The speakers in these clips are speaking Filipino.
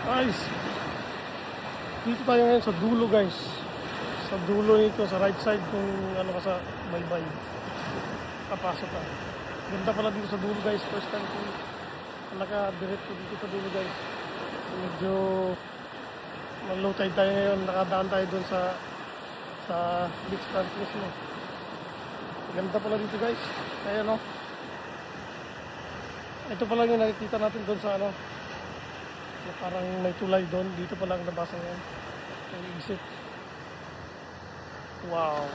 Guys, dito tayo ngayon sa dulo guys. Sa dulo nito, sa right side kung ano ka sa baybay. Papasok ka. Ganda pala dito sa dulo guys. First time ko naka-diretso dito sa dulo guys. So, medyo low tide tayo ngayon. Nakadaan tayo dun sa beach front mismo. Ganda pala dito guys. Ayan o. Ito pala yung nakikita natin dun sa ano. So, parang may tulay doon. Dito pa lang nabasa ngayon. Yung exit. Wow.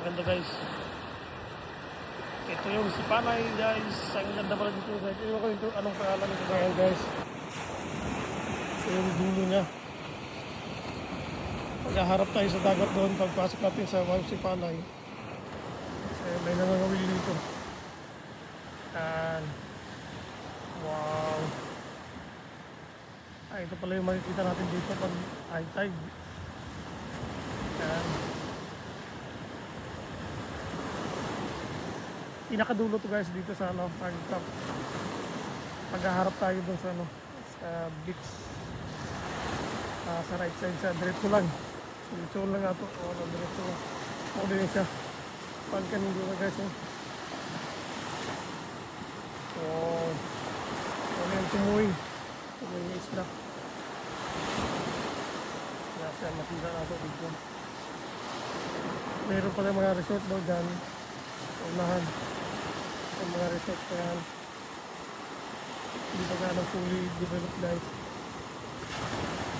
Maganda guys. Ito yung Sipanay guys. Ang ganda pala dito guys. Ewan ko ito. Anong pangalan nito guys. Ito yung dulo niya. Pagkaharap tayo sa dagat doon. Pagpasok natin sa Sipanay. May nangangawili dito. And wow. Ito pala yung makikita natin dito pag high tide. Yan. Pinakadulo to guys dito sa ano, paghaharap tayo dun sa ano, sa beach. Sa right side sa diretso lang. Diretso lang nga to. O, diretso lang. O, din siya. Pag kanino na guys. Oh. Ano yung tumuwi. Tumuwi yung isla. Kasi makita natin dito. Meron pala mga resort daw dyan. Unahan. Ang mga resort pa yan. Hindi pa gano'ng fully developed guys.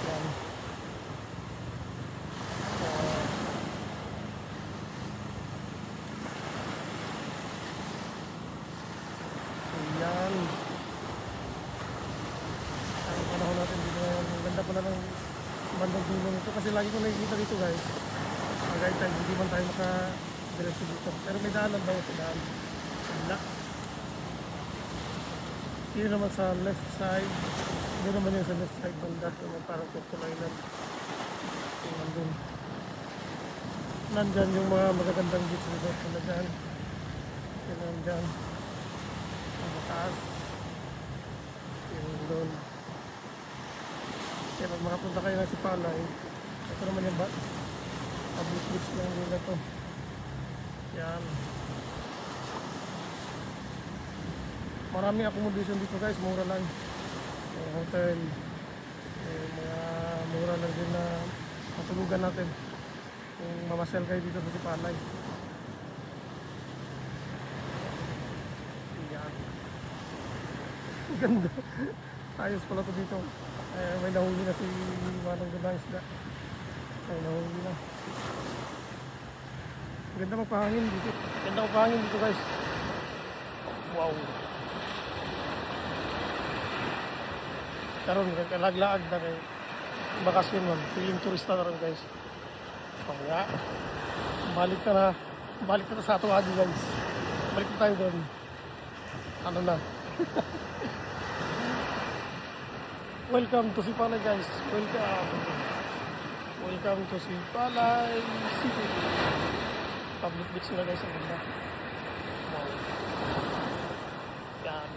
Yan. Yan. Ang panahon natin dito ngayon. Ang ganda pala ng bandang dulo nito kasi lagi ko nakikita dito guys. Pag time hindi man tayo makadiretso dito. Pero may daanan daw sa daan. Wala. Yun naman sa left side. Doon naman yun sa left side banda. Yung parang Turtle Island. Yung nandun. Nandyan yung mga magagandang beach dito. Nandyan. Yung nandyan. Yung mataas. Yung doon. Kaya pag makapunta kayo ng Sipanay, ito naman yung public beach lang nila to. Yan. Maraming accommodation dito guys, mura lang. May hotel, may mga mura lang din na matulugan natin kung mamasyal kayo dito sa Sipanay. Yan. Ganda. Ayos pala to dito. May nahuli na si Manong Gunang isda. May nahuli na. Ganda magpahangin dito. Ganda magpahangin dito guys. Wow. Karon kalaglaag na kay bakasyon man. Feeling turista na rin guys. O nga. Balik na sa ato agi guys. Balik na tayo doon. Ano na. Welcome to Sipanay guys. Welcome to Sipanay City. Public beach na guys. Ang ganda. Wow. Yan.